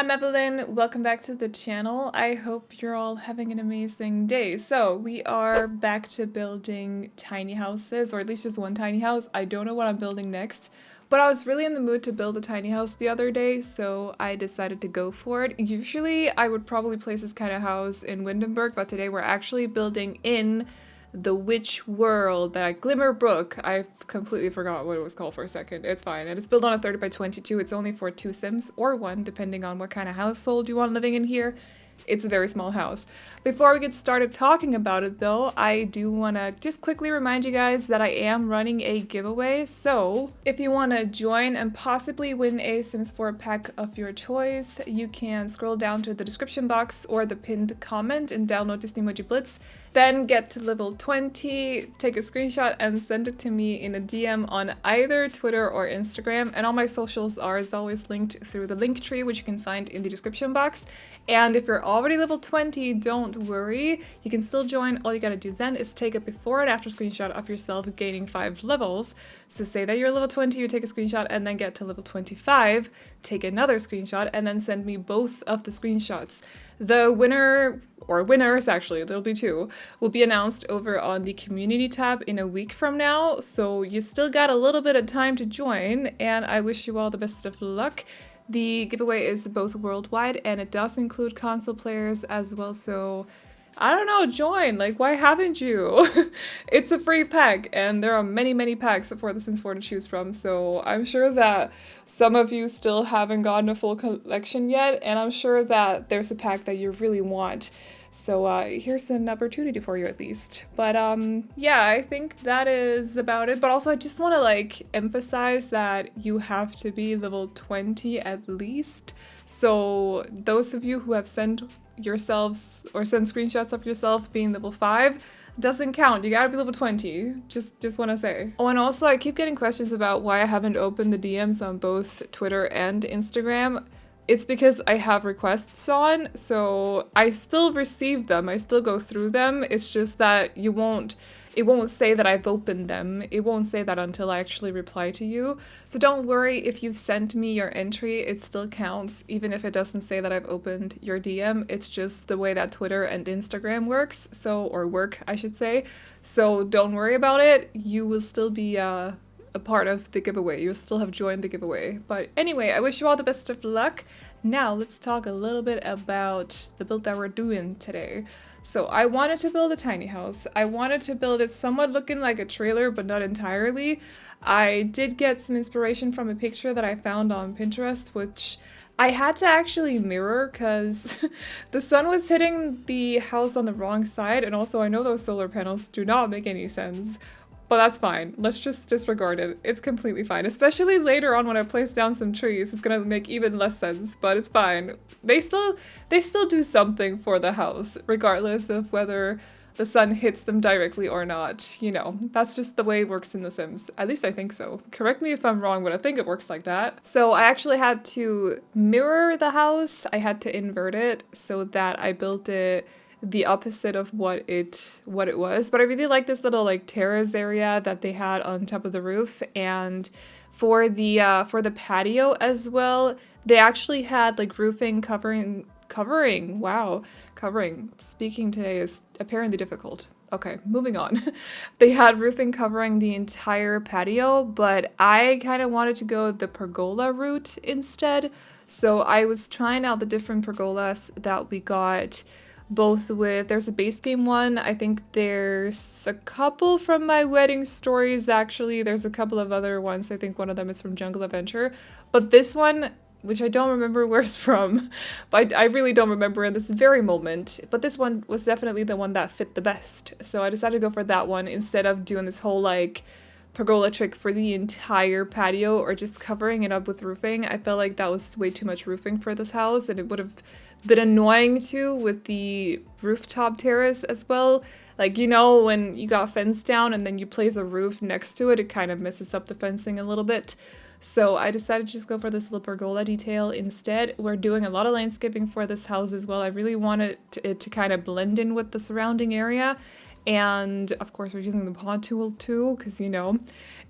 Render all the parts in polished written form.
I'm Aveline, welcome back to the channel. I hope you're all having an amazing day. So we are back to building tiny houses, or at least just one tiny house. I don't know what I'm building next, but I was really in the mood to build a tiny house the other day, so I decided to go for it. Usually I would probably place this kind of house in Glimmerbrook, but today we're actually building in the witch world, that Glimmerbrook. I completely forgot what it was called for a second. It's fine. And it's built on a 30 by 22. It's only for 2 Sims or 1, depending on what kind of household you want living in here. It's a very small house. Before we get started talking about it though, I do want to just quickly remind you guys that I am running a giveaway. So if you want to join and possibly win a Sims 4 pack of your choice, you can scroll down to the description box or the pinned comment and download this emoji blitz. Then get to level 20, take a screenshot and send it to me in a DM on either Twitter or Instagram. And all my socials are as always linked through the link tree, which you can find in the description box. And if you're already level 20, don't worry, you can still join. All you gotta do then is take a before and after screenshot of yourself gaining 5 levels. So say that you're level 20, you take a screenshot and then get to level 25, take another screenshot and then send me both of the screenshots. The winner, or winners actually, there'll be 2, will be announced over on the community tab in a week from now. So you still got a little bit of time to join and I wish you all the best of luck. The giveaway is both worldwide and it does include console players as well, so I don't know, join, like why haven't you? It's a free pack and there are many packs for The Sims 4 to choose from, so I'm sure that some of you still haven't gotten a full collection yet and I'm sure that there's a pack that you really want. So here's an opportunity for you at least. But yeah, I think that is about it. But also I just want to like emphasize that you have to be level 20 at least. So those of you who have sent yourselves or sent screenshots of yourself being level 5 doesn't count. You gotta be level 20. Just want to say. Oh, and also I keep getting questions about why I haven't opened the DMs on both Twitter and Instagram. It's because I have requests on, so I still receive them, I still go through them, it's just that it won't say that I've opened them, it won't say that until I actually reply to you. So don't worry if you've sent me your entry, it still counts, even if it doesn't say that I've opened your DM, it's just the way that Twitter and Instagram works, or work I should say. So don't worry about it, you will still be a part of the giveaway. You'll still have joined the giveaway. But anyway, I wish you all the best of luck. Now let's talk a little bit about the build that we're doing today. So I wanted to build a tiny house. I wanted to build it somewhat looking like a trailer, but not entirely. I did get some inspiration from a picture that I found on Pinterest, which I had to actually mirror because the sun was hitting the house on the wrong side, and also I know those solar panels do not make any sense. But that's fine. Let's just disregard it. It's completely fine. Especially later on when I place down some trees, it's gonna make even less sense, but it's fine. They still do something for the house, regardless of whether the sun hits them directly or not. You know, that's just the way it works in The Sims. At least I think so. Correct me if I'm wrong, but I think it works like that. So I actually had to mirror the house. I had to invert it so that I built it the opposite of what it was. But I really like this little like terrace area that they had on top of the roof, and for the patio as well, they actually had like roofing covering. Wow, covering. Speaking today is apparently difficult. Okay, moving on. They had roofing covering the entire patio, but I kind of wanted to go the pergola route instead. So I was trying out the different pergolas that we got. Both there's a base game one, I think there's a couple from My Wedding Stories actually, there's a couple of other ones, I think one of them is from Jungle Adventure, but this one, which I don't remember where it's from, but I really don't remember in this very moment, but this one was definitely the one that fit the best, so I decided to go for that one instead of doing this whole like pergola trick for the entire patio or just covering it up with roofing. I felt like that was way too much roofing for this house and it would have been annoying too with the rooftop terrace as well. Like, you know, when you got fenced down and then you place a roof next to it, it kind of messes up the fencing a little bit. So I decided to just go for this little pergola detail instead. We're doing a lot of landscaping for this house as well. I really wanted it to kind of blend in with the surrounding area. And of course we're using the pawn tool too, because you know,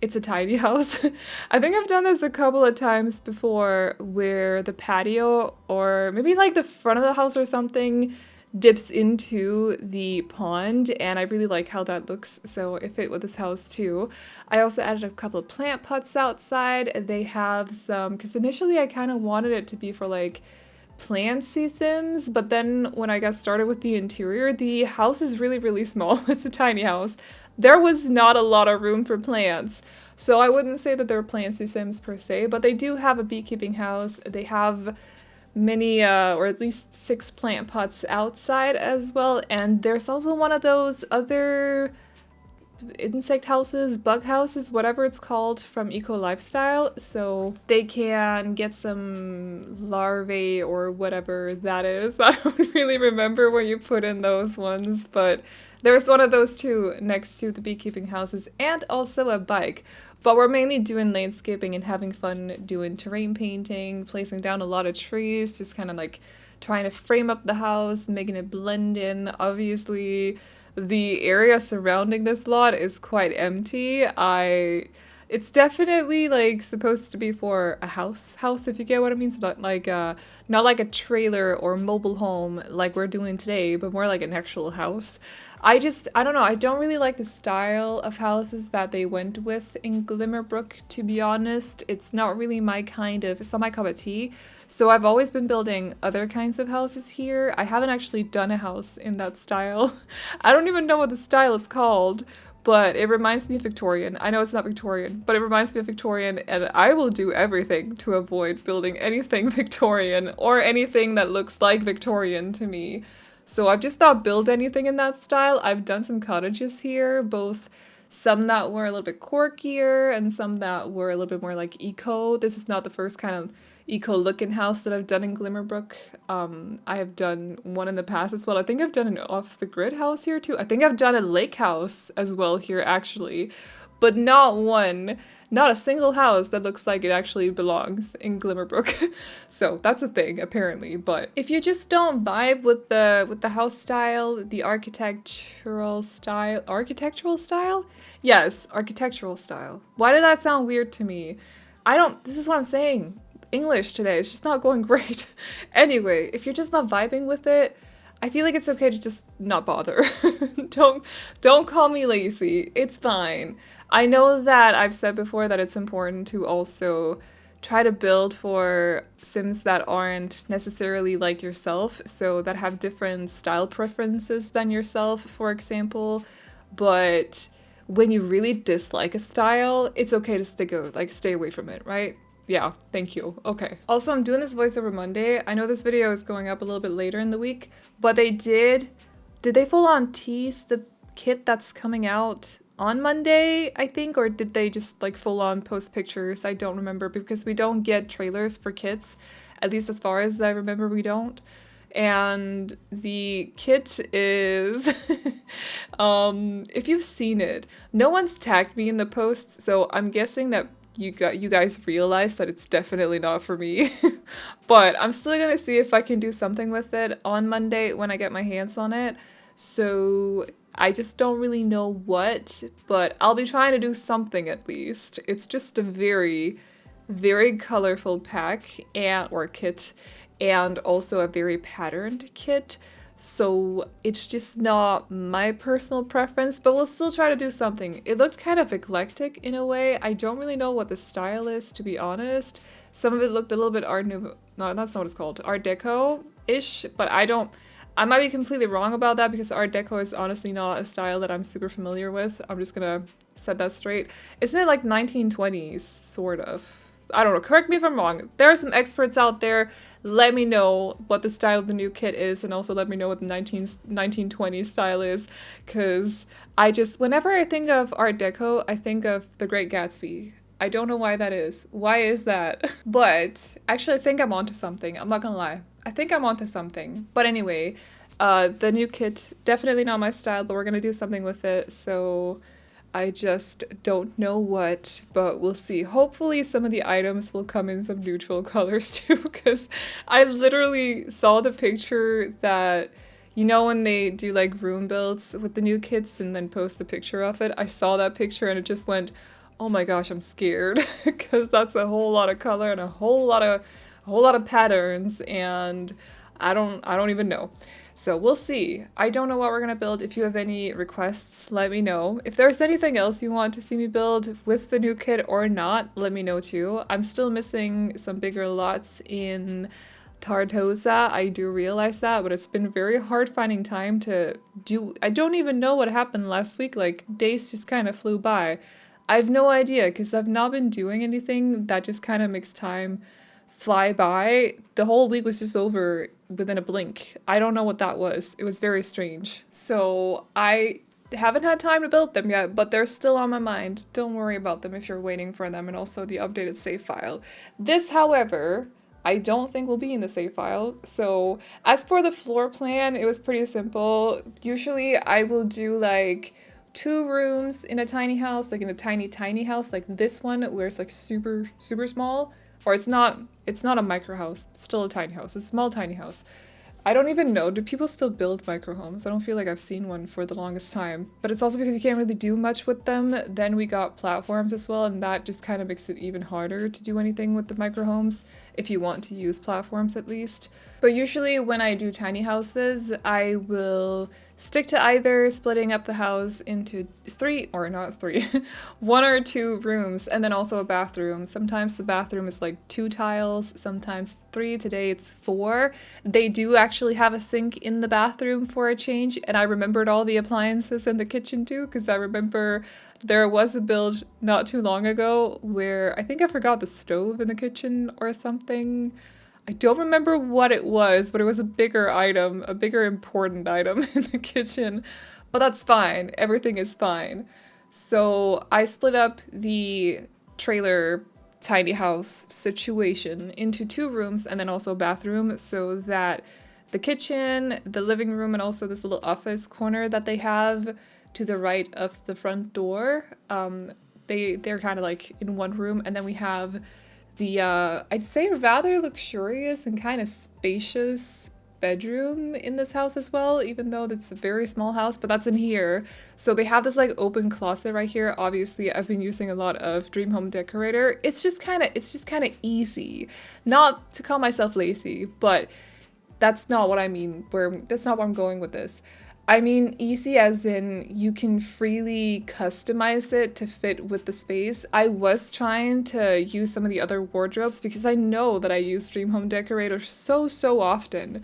it's a tiny house. I think I've done this a couple of times before where the patio or maybe like the front of the house or something dips into the pond, and I really like how that looks, so it fit with this house too. I also added a couple of plant pots outside. They have some, because initially I kind of wanted it to be for like plantsy sims, but then when I got started with the interior, the house is really, really small. It's a tiny house. There was not a lot of room for plants. So I wouldn't say that they're plantsy sims per se, but they do have a beekeeping house. They have many, or at least 6 plant pots outside as well. And there's also one of those other insect houses, bug houses, whatever it's called, from Eco Lifestyle, so they can get some larvae or whatever that is. I don't really remember where you put in those ones, but there's one of those too next to the beekeeping houses, and also a bike. But we're mainly doing landscaping and having fun doing terrain painting, placing down a lot of trees, just kind of like trying to frame up the house, making it blend in. Obviously, the area surrounding this lot is quite empty. It's definitely like supposed to be for a house, if you get what I mean. So not like a trailer or mobile home like we're doing today, but more like an actual house. I don't know, I don't really like the style of houses that they went with in Glimmerbrook, to be honest. It's not really it's not my cup of tea. So I've always been building other kinds of houses here. I haven't actually done a house in that style. I don't even know what the style is called, but it reminds me of Victorian. I know it's not Victorian, but it reminds me of Victorian, and I will do everything to avoid building anything Victorian or anything that looks like Victorian to me. So I've just not built anything in that style. I've done some cottages here, both some that were a little bit quirkier and some that were a little bit more like eco. This is not the first kind of eco-looking house that I've done in Glimmerbrook. I have done one in the past as well. I think I've done an off-the-grid house here too. I think I've done a lake house as well here actually, but not a single house that looks like it actually belongs in Glimmerbrook. So that's a thing apparently. But if you just don't vibe with the house style, the architectural style? Yes, architectural style. Why did that sound weird to me? This is what I'm saying. English today, it's just not going great. Anyway, if you're just not vibing with it, I feel like it's okay to just not bother. Don't call me lazy. It's fine. I know that I've said before that it's important to also try to build for sims that aren't necessarily like yourself, so that have different style preferences than yourself, for example. But when you really dislike a style, it's okay to stay away from it, right? Yeah, thank you. Okay. Also, I'm doing this voiceover Monday. I know this video is going up a little bit later in the week, but did they full on tease the kit that's coming out on Monday, I think, or did they just like full on post pictures? I don't remember, because we don't get trailers for kits, at least as far as I remember we don't. And the kit is, if you've seen it, no one's tagged me in the posts, so I'm guessing that you guys realize that it's definitely not for me. But I'm still gonna see if I can do something with it on Monday when I get my hands on it. So I just don't really know what, but I'll be trying to do something at least. It's just a very, very colorful pack or kit, and also a very patterned kit. So it's just not my personal preference, but we'll still try to do something. It looked kind of eclectic in a way. I don't really know what the style is, to be honest. Some of it looked a little bit Art Nouveau. No, that's not what it's called. Art Deco-ish, but I might be completely wrong about that, because Art Deco is honestly not a style that I'm super familiar with. I'm just gonna set that straight. Isn't it like 1920s, sort of? I don't know, correct me if I'm wrong. There are some experts out there. Let me know what the style of the new kit is, and also let me know what the 1920s style is, because whenever I think of Art Deco, I think of The Great Gatsby. I don't know why that is. Why is that? But actually, I think I'm onto something. I'm not gonna lie. I think I'm onto something. But anyway, the new kit, definitely not my style, but we're gonna do something with it, so I just don't know what, but we'll see. Hopefully some of the items will come in some neutral colors too, because I literally saw the picture that You know when they do like room builds with the new kits and then post a picture of it? I saw that picture and it just went, oh my gosh, I'm scared because that's a whole lot of color and a whole lot of patterns, and I don't even know. So we'll see. I don't know what we're gonna build. If you have any requests, let me know. If there's anything else you want to see me build with the new kit or not, let me know too. I'm still missing some bigger lots in Tartosa. I do realize that, but it's been very hard finding time to do. I don't even know what happened last week. Like, days just kind of flew by. I have no idea because I've not been doing anything. That just kind of makes time fly by. The whole week was just over within a blink. I don't know what that was. It was very strange. So I haven't had time to build them yet, but they're still on my mind. Don't worry about them if you're waiting for them, and also the updated save file. This, however, I don't think will be in the save file. So as for the floor plan, it was pretty simple. Usually I will do like 2 rooms in a tiny house, like in a tiny house, like this one where it's like super small. Or it's not a micro house, it's still a tiny house, a small tiny house. I don't even know, do people still build micro homes? I don't feel like I've seen one for the longest time. But it's also because you can't really do much with them. Then we got platforms as well, and that just kind of makes it even harder to do anything with the micro homes, if you want to use platforms at least. But usually when I do tiny houses, I will stick to either splitting up the house into 3, or not 3, 1 or 2 rooms, and then also a bathroom. Sometimes the bathroom is like 2 tiles, sometimes 3. Today it's 4. They do actually have a sink in the bathroom for a change, and I remembered all the appliances in the kitchen too, because I remember there was a build not too long ago where I think I forgot the stove in the kitchen or something. I don't remember what it was, but it was a bigger item, a bigger important item in the kitchen. But that's fine. Everything is fine. So I split up the trailer tiny house situation into 2 rooms and then also a bathroom, so that the kitchen, the living room, and also this little office corner that they have to the right of the front door, they're kind of like in one room, and then we have the I'd say rather luxurious and kind of spacious bedroom in this house as well, even though it's a very small house, but that's in here. So they have this like open closet right here. Obviously I've been using a lot of Dream Home Decorator. It's just kind of easy. Not to call myself lazy, but that's not what I mean. That's not where I'm going with this. I mean easy as in you can freely customize it to fit with the space. I was trying to use some of the other wardrobes because I know that I use Dream Home Decorator so often,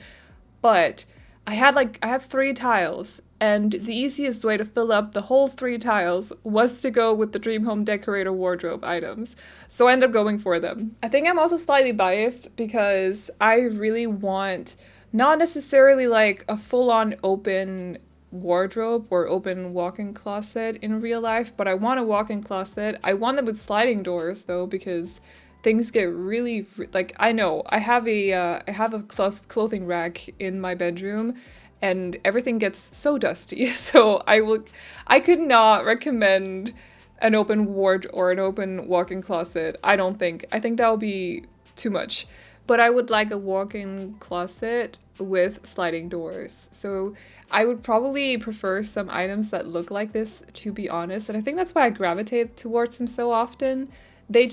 but I had 3 tiles, and the easiest way to fill up the whole 3 tiles was to go with the Dream Home Decorator wardrobe items. So I ended up going for them. I think I'm also slightly biased because I really want not necessarily like a full-on open wardrobe or open walk-in closet in real life, but I want a walk-in closet. I want them with sliding doors though, because things get really, like, I know I have a clothing rack in my bedroom and everything gets so dusty. So I could not recommend an open ward or an open walk-in closet. I think that would be too much. But I would like a walk-in closet with sliding doors. So I would probably prefer some items that look like this, to be honest. And I think that's why I gravitate towards them so often. They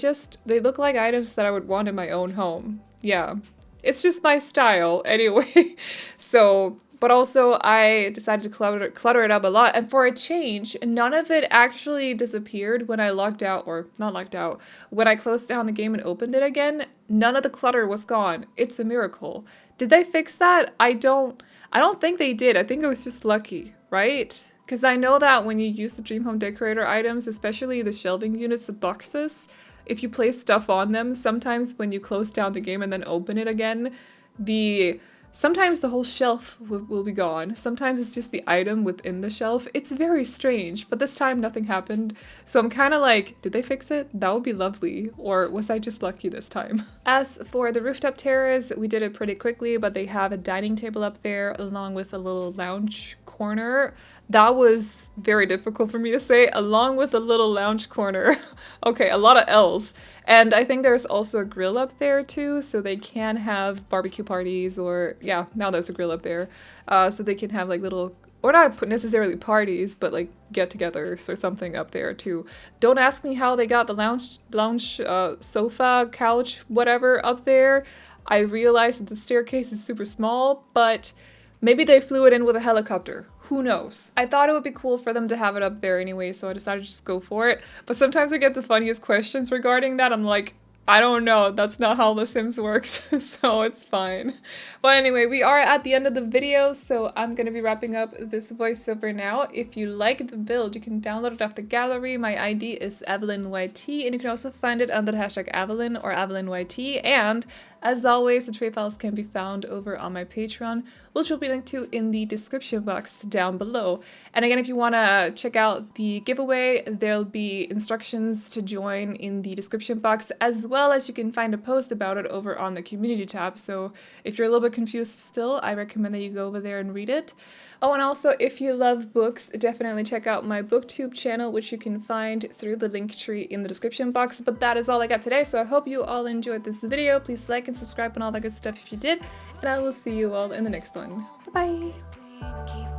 look like items that I would want in my own home. Yeah, it's just my style anyway. So, but also I decided to clutter it up a lot. And for a change, none of it actually disappeared when I logged out, or not logged out, when I closed down the game and opened it again. None of the clutter was gone. It's a miracle. Did they fix that? I don't think they did. I think it was just lucky, right? Because I know that when you use the Dream Home Decorator items, especially the shelving units, the boxes, if you place stuff on them, sometimes when you close down the game and then open it again, sometimes the whole shelf will be gone. Sometimes it's just the item within the shelf. It's very strange, but this time nothing happened. So I'm kind of like, did they fix it? That would be lovely. Or was I just lucky this time? As for the rooftop terrace, we did it pretty quickly, but they have a dining table up there along with a little lounge corner. That was very difficult for me to say, along with the little lounge corner. Okay, a lot of L's. And I think there's also a grill up there too, so they can have barbecue parties, or yeah, now there's a grill up there. So they can have like little, or not necessarily parties, but like get-togethers or something up there too. Don't ask me how they got the lounge sofa, couch, whatever up there. I realized that the staircase is super small, but maybe they flew it in with a helicopter. Who knows? I thought it would be cool for them to have it up there anyway, so I decided to just go for it. But sometimes I get the funniest questions regarding that. I'm like, I don't know, that's not how The Sims works, so it's fine. But anyway, we are at the end of the video, so I'm gonna be wrapping up this voiceover now. If you like the build, you can download it off the gallery. My ID is AvelineYT, and you can also find it under the hashtag Aveline or AvelineYT. And as always, the tray files can be found over on my Patreon, which will be linked to in the description box down below. And again, if you want to check out the giveaway, there'll be instructions to join in the description box, as well as you can find a post about it over on the community tab. So if you're a little bit confused still, I recommend that you go over there and read it. Oh, and also, if you love books, definitely check out my booktube channel, which you can find through the link tree in the description box. But that is all I got today, so I hope you all enjoyed this video. Please like and subscribe and all that good stuff if you did, and I will see you all in the next one. Bye-bye!